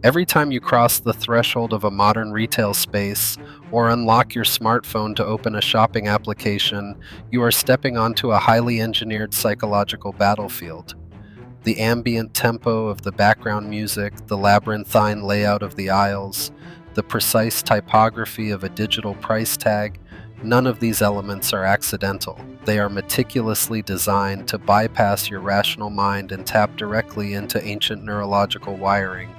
Every time you cross the threshold of a modern retail space or unlock your smartphone to open a shopping application, you are stepping onto a highly engineered psychological battlefield. The ambient tempo of the background music, the labyrinthine layout of the aisles, the precise typography of a digital price tag, none of these elements are accidental. They are meticulously designed to bypass your rational mind and tap directly into ancient neurological wiring.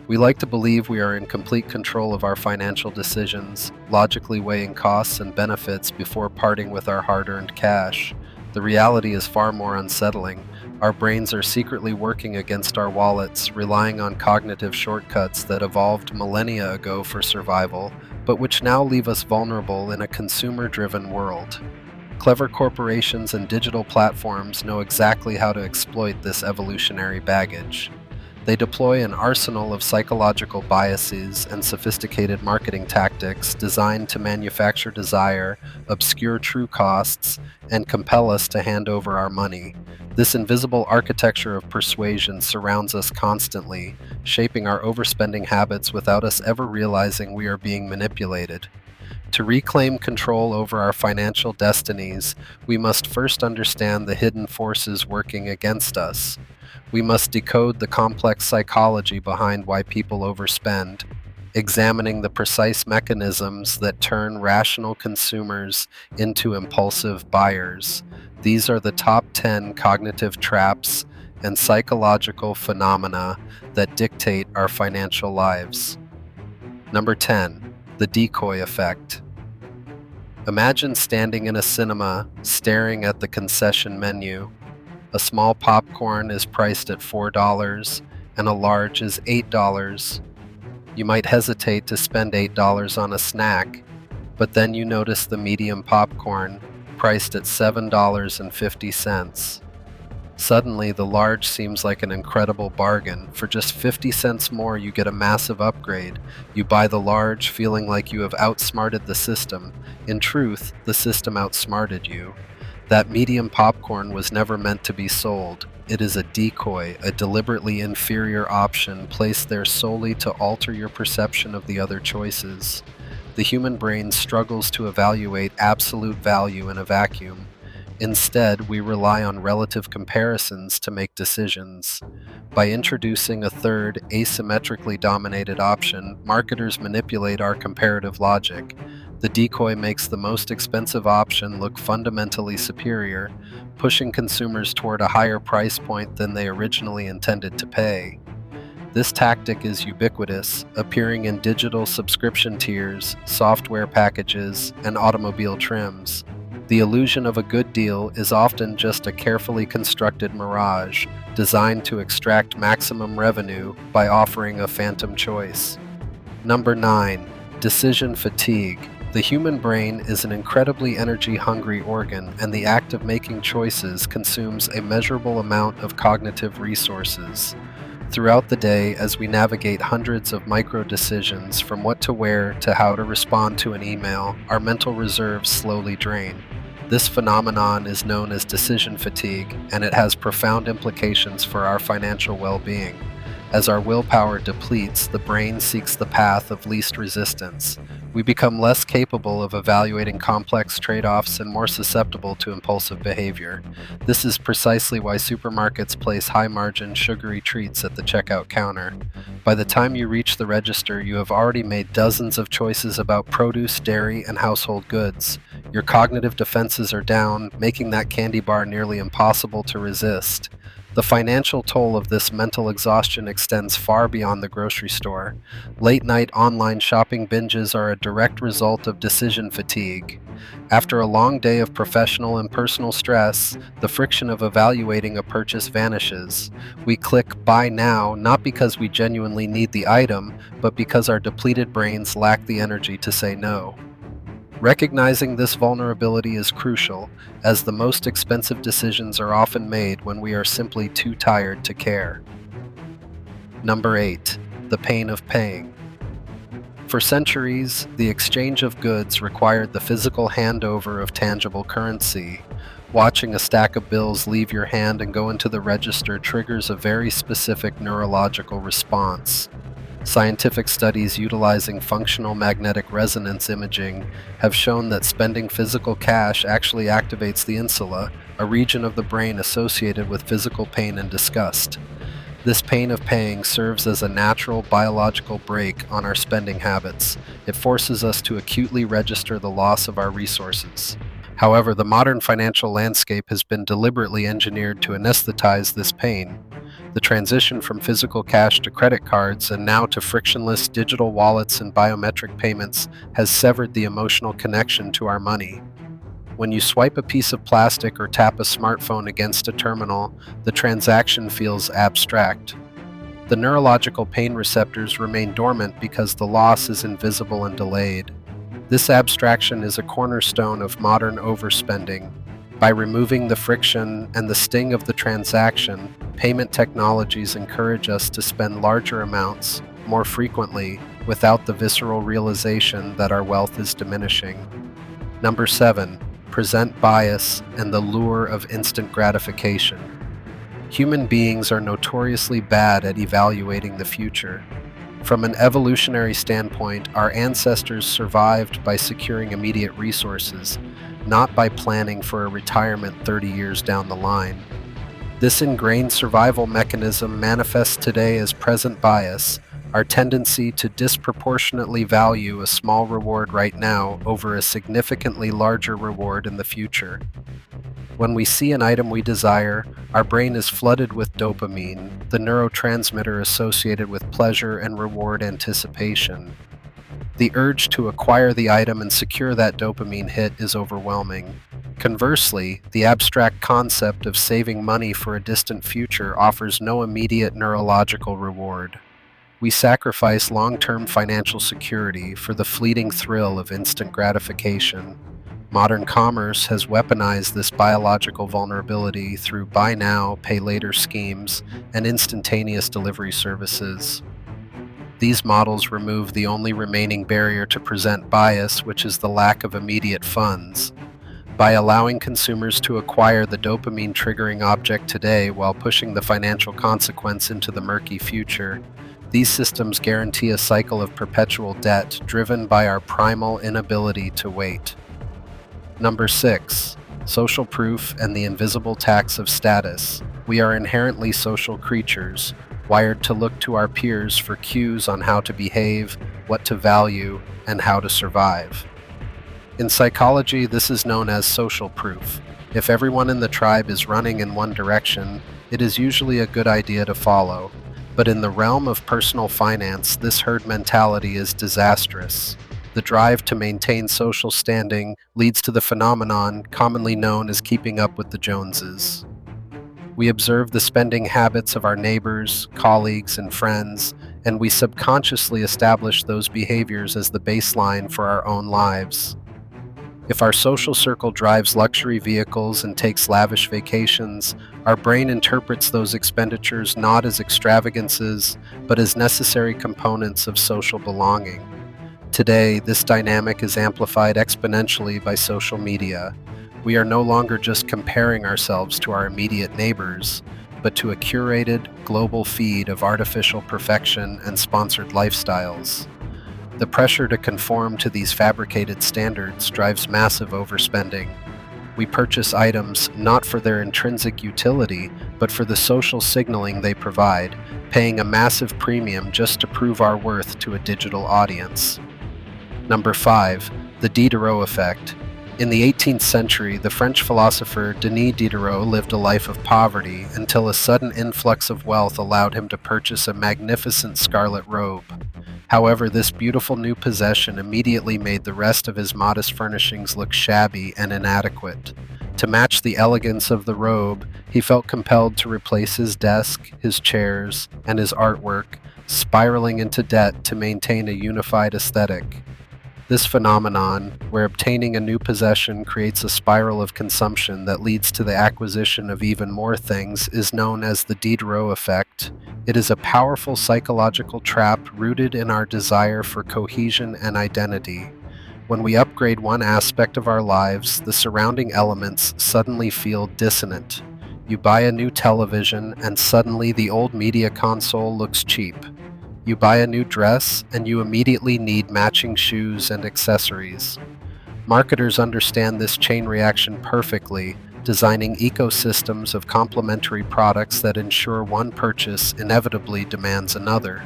We like to believe we are in complete control of our financial decisions, logically weighing costs and benefits before parting with our hard-earned cash. The reality is far more unsettling. Our brains are secretly working against our wallets, relying on cognitive shortcuts that evolved millennia ago for survival, but which now leave us vulnerable in a consumer-driven world. Clever corporations and digital platforms know exactly how to exploit this evolutionary baggage. They deploy an arsenal of psychological biases and sophisticated marketing tactics designed to manufacture desire, obscure true costs, and compel us to hand over our money. This invisible architecture of persuasion surrounds us constantly, shaping our overspending habits without us ever realizing we are being manipulated. To reclaim control over our financial destinies, we must first understand the hidden forces working against us. We must decode the complex psychology behind why people overspend, examining the precise mechanisms that turn rational consumers into impulsive buyers. These are the top 10 cognitive traps and psychological phenomena that dictate our financial lives. Number 10. The Decoy Effect. Imagine standing in a cinema, staring at the concession menu. A small popcorn is priced at $4 and a large is $8. You might hesitate to spend $8 on a snack, but then you notice the medium popcorn, priced at $7.50. Suddenly, the large seems like an incredible bargain. For just 50 cents more, you get a massive upgrade. You buy the large, feeling like you have outsmarted the system. In truth, the system outsmarted you. That medium popcorn was never meant to be sold. It is a decoy, a deliberately inferior option placed there solely to alter your perception of the other choices. The human brain struggles to evaluate absolute value in a vacuum. Instead, we rely on relative comparisons to make decisions. By introducing a third, asymmetrically dominated option, marketers manipulate our comparative logic. The decoy makes the most expensive option look fundamentally superior, pushing consumers toward a higher price point than they originally intended to pay. This tactic is ubiquitous, appearing in digital subscription tiers, software packages, and automobile trims. The illusion of a good deal is often just a carefully constructed mirage, designed to extract maximum revenue by offering a phantom choice. Number 9. Decision fatigue. The human brain is an incredibly energy-hungry organ, and the act of making choices consumes a measurable amount of cognitive resources. Throughout the day, as we navigate hundreds of micro-decisions from what to wear to how to respond to an email, our mental reserves slowly drain. This phenomenon is known as decision fatigue, and it has profound implications for our financial well-being. As our willpower depletes, the brain seeks the path of least resistance. We become less capable of evaluating complex trade-offs and more susceptible to impulsive behavior. This is precisely why supermarkets place high-margin, sugary treats at the checkout counter. By the time you reach the register, you have already made dozens of choices about produce, dairy, and household goods. Your cognitive defenses are down, making that candy bar nearly impossible to resist. The financial toll of this mental exhaustion extends far beyond the grocery store. Late-night online shopping binges are a direct result of decision fatigue. After a long day of professional and personal stress, the friction of evaluating a purchase vanishes. We click Buy Now not because we genuinely need the item, but because our depleted brains lack the energy to say no. Recognizing this vulnerability is crucial, as the most expensive decisions are often made when we are simply too tired to care. Number 8. The pain of paying. For centuries, the exchange of goods required the physical handover of tangible currency. Watching a stack of bills leave your hand and go into the register triggers a very specific neurological response. Scientific studies utilizing functional magnetic resonance imaging have shown that spending physical cash actually activates the insula, a region of the brain associated with physical pain and disgust. This pain of paying serves as a natural biological brake on our spending habits. It forces us to acutely register the loss of our resources. However, the modern financial landscape has been deliberately engineered to anesthetize this pain. The transition from physical cash to credit cards and now to frictionless digital wallets and biometric payments has severed the emotional connection to our money. When you swipe a piece of plastic or tap a smartphone against a terminal, the transaction feels abstract. The neurological pain receptors remain dormant because the loss is invisible and delayed. This abstraction is a cornerstone of modern overspending. By removing the friction and the sting of the transaction, payment technologies encourage us to spend larger amounts, more frequently, without the visceral realization that our wealth is diminishing. Number 7. Present bias and the lure of instant gratification. Human beings are notoriously bad at evaluating the future. From an evolutionary standpoint, our ancestors survived by securing immediate resources, not by planning for a retirement 30 years down the line. This ingrained survival mechanism manifests today as present bias, our tendency to disproportionately value a small reward right now over a significantly larger reward in the future. When we see an item we desire, our brain is flooded with dopamine, the neurotransmitter associated with pleasure and reward anticipation. The urge to acquire the item and secure that dopamine hit is overwhelming. Conversely, the abstract concept of saving money for a distant future offers no immediate neurological reward. We sacrifice long-term financial security for the fleeting thrill of instant gratification. Modern commerce has weaponized this biological vulnerability through buy now, pay later schemes and instantaneous delivery services. These models remove the only remaining barrier to present bias, which is the lack of immediate funds. By allowing consumers to acquire the dopamine-triggering object today while pushing the financial consequence into the murky future, these systems guarantee a cycle of perpetual debt driven by our primal inability to wait. Number 6. Social proof and the invisible tax of status. We are inherently social creatures, wired to look to our peers for cues on how to behave, what to value, and how to survive. In psychology, this is known as social proof. If everyone in the tribe is running in one direction, it is usually a good idea to follow. But in the realm of personal finance, this herd mentality is disastrous. The drive to maintain social standing leads to the phenomenon commonly known as keeping up with the Joneses. We observe the spending habits of our neighbors, colleagues, and friends, and we subconsciously establish those behaviors as the baseline for our own lives. If our social circle drives luxury vehicles and takes lavish vacations, our brain interprets those expenditures not as extravagances, but as necessary components of social belonging. Today, this dynamic is amplified exponentially by social media. We are no longer just comparing ourselves to our immediate neighbors, but to a curated, global feed of artificial perfection and sponsored lifestyles. The pressure to conform to these fabricated standards drives massive overspending. We purchase items not for their intrinsic utility, but for the social signaling they provide, paying a massive premium just to prove our worth to a digital audience. Number 5. The Diderot Effect. In the 18th century, the French philosopher Denis Diderot lived a life of poverty until a sudden influx of wealth allowed him to purchase a magnificent scarlet robe. However, this beautiful new possession immediately made the rest of his modest furnishings look shabby and inadequate. To match the elegance of the robe, he felt compelled to replace his desk, his chairs, and his artwork, spiraling into debt to maintain a unified aesthetic. This phenomenon, where obtaining a new possession creates a spiral of consumption that leads to the acquisition of even more things, is known as the Diderot Effect. It is a powerful psychological trap rooted in our desire for cohesion and identity. When we upgrade one aspect of our lives, the surrounding elements suddenly feel dissonant. You buy a new television, and suddenly the old media console looks cheap. You buy a new dress, and you immediately need matching shoes and accessories. Marketers understand this chain reaction perfectly, designing ecosystems of complementary products that ensure one purchase inevitably demands another.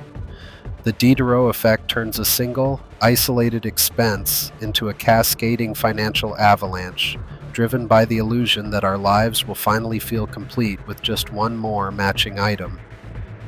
The Diderot effect turns a single, isolated expense into a cascading financial avalanche, driven by the illusion that our lives will finally feel complete with just one more matching item.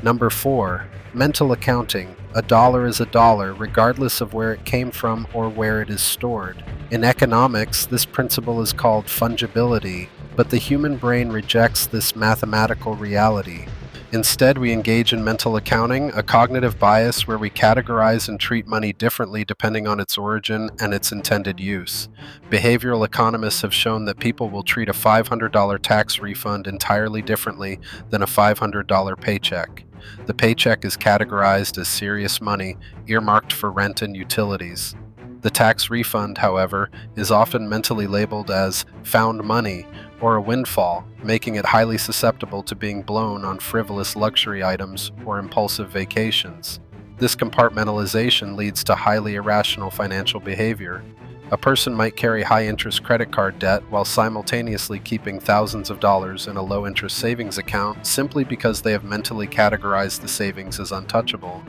Number 4. Mental accounting. A dollar is a dollar, regardless of where it came from or where it is stored. In economics, this principle is called fungibility, but the human brain rejects this mathematical reality. Instead, we engage in mental accounting, a cognitive bias where we categorize and treat money differently depending on its origin and its intended use. Behavioral economists have shown that people will treat a $500 tax refund entirely differently than a $500 paycheck. The paycheck is categorized as serious money, earmarked for rent and utilities. The tax refund, however, is often mentally labeled as found money or a windfall, making it highly susceptible to being blown on frivolous luxury items or impulsive vacations. This compartmentalization leads to highly irrational financial behavior. A person might carry high-interest credit card debt while simultaneously keeping thousands of dollars in a low-interest savings account simply because they have mentally categorized the savings as untouchable.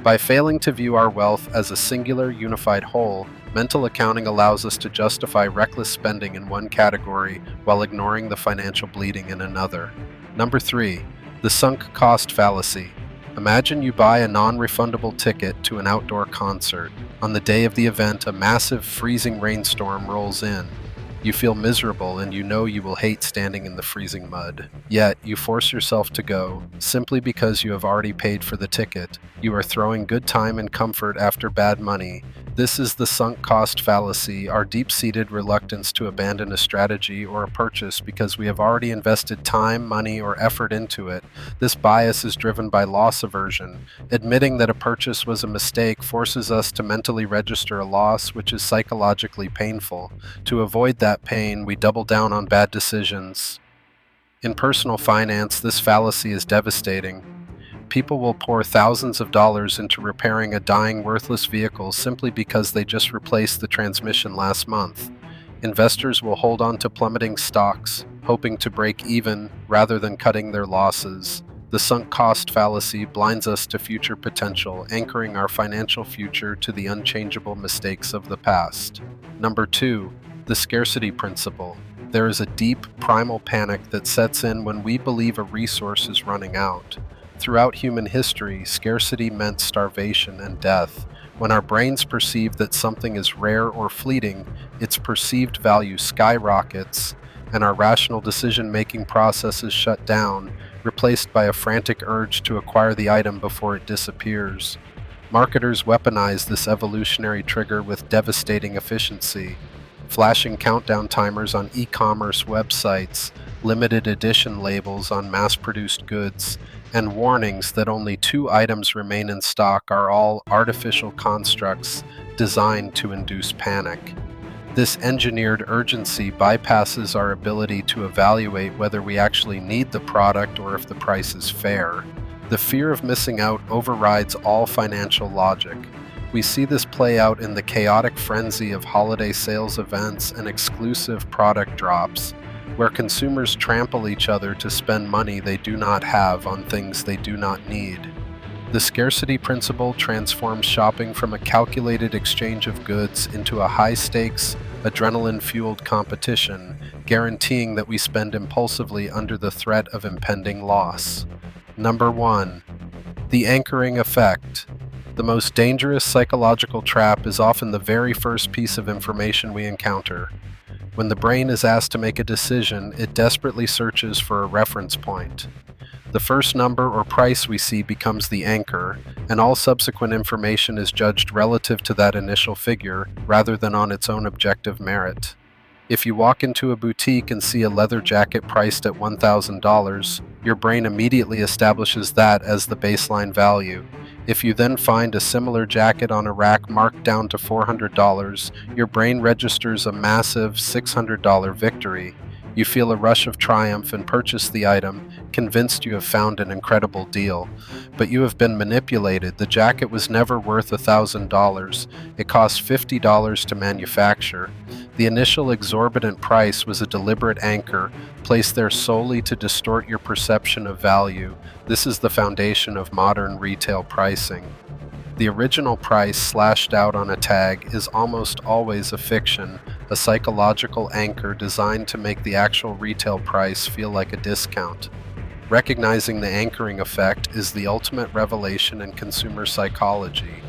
By failing to view our wealth as a singular, unified whole, mental accounting allows us to justify reckless spending in one category while ignoring the financial bleeding in another. Number 3. The sunk cost fallacy. Imagine you buy a non-refundable ticket to an outdoor concert. On the day of the event, a massive, freezing rainstorm rolls in. You feel miserable and you know you will hate standing in the freezing mud. Yet, you force yourself to go, simply because you have already paid for the ticket. You are throwing good time and comfort after bad money. This is the sunk cost fallacy, our deep-seated reluctance to abandon a strategy or a purchase because we have already invested time, money, or effort into it. This bias is driven by loss aversion. Admitting that a purchase was a mistake forces us to mentally register a loss, which is psychologically painful. To avoid that pain, we double down on bad decisions. In personal finance, this fallacy is devastating. People will pour thousands of dollars into repairing a dying, worthless vehicle simply because they just replaced the transmission last month. Investors will hold on to plummeting stocks, hoping to break even rather than cutting their losses. The sunk cost fallacy blinds us to future potential, anchoring our financial future to the unchangeable mistakes of the past. Number 2. The scarcity principle. There is a deep, primal panic that sets in when we believe a resource is running out. Throughout human history, scarcity meant starvation and death. When our brains perceive that something is rare or fleeting, its perceived value skyrockets, and our rational decision-making processes shut down, replaced by a frantic urge to acquire the item before it disappears. Marketers weaponize this evolutionary trigger with devastating efficiency. Flashing countdown timers on e-commerce websites, limited edition labels on mass-produced goods, and warnings that only 2 items remain in stock are all artificial constructs designed to induce panic. This engineered urgency bypasses our ability to evaluate whether we actually need the product or if the price is fair. The fear of missing out overrides all financial logic. We see this play out in the chaotic frenzy of holiday sales events and exclusive product drops, where consumers trample each other to spend money they do not have on things they do not need. The scarcity principle transforms shopping from a calculated exchange of goods into a high-stakes, adrenaline-fueled competition, guaranteeing that we spend impulsively under the threat of impending loss. Number 1. The anchoring effect. The most dangerous psychological trap is often the very first piece of information we encounter. When the brain is asked to make a decision, it desperately searches for a reference point. The first number or price we see becomes the anchor, and all subsequent information is judged relative to that initial figure rather than on its own objective merit. If you walk into a boutique and see a leather jacket priced at $1,000, your brain immediately establishes that as the baseline value. If you then find a similar jacket on a rack marked down to $400, your brain registers a massive $600 victory. You feel a rush of triumph and purchase the item, convinced you have found an incredible deal, but you have been manipulated. The jacket was never worth $1,000. It cost $50 to manufacture. The initial exorbitant price was a deliberate anchor, placed there solely to distort your perception of value. This is the foundation of modern retail pricing. The original price slashed out on a tag is almost always a fiction, a psychological anchor designed to make the actual retail price feel like a discount. Recognizing the anchoring effect is the ultimate revelation in consumer psychology.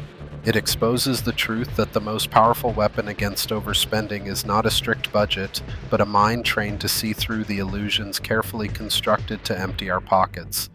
It exposes the truth that the most powerful weapon against overspending is not a strict budget, but a mind trained to see through the illusions carefully constructed to empty our pockets.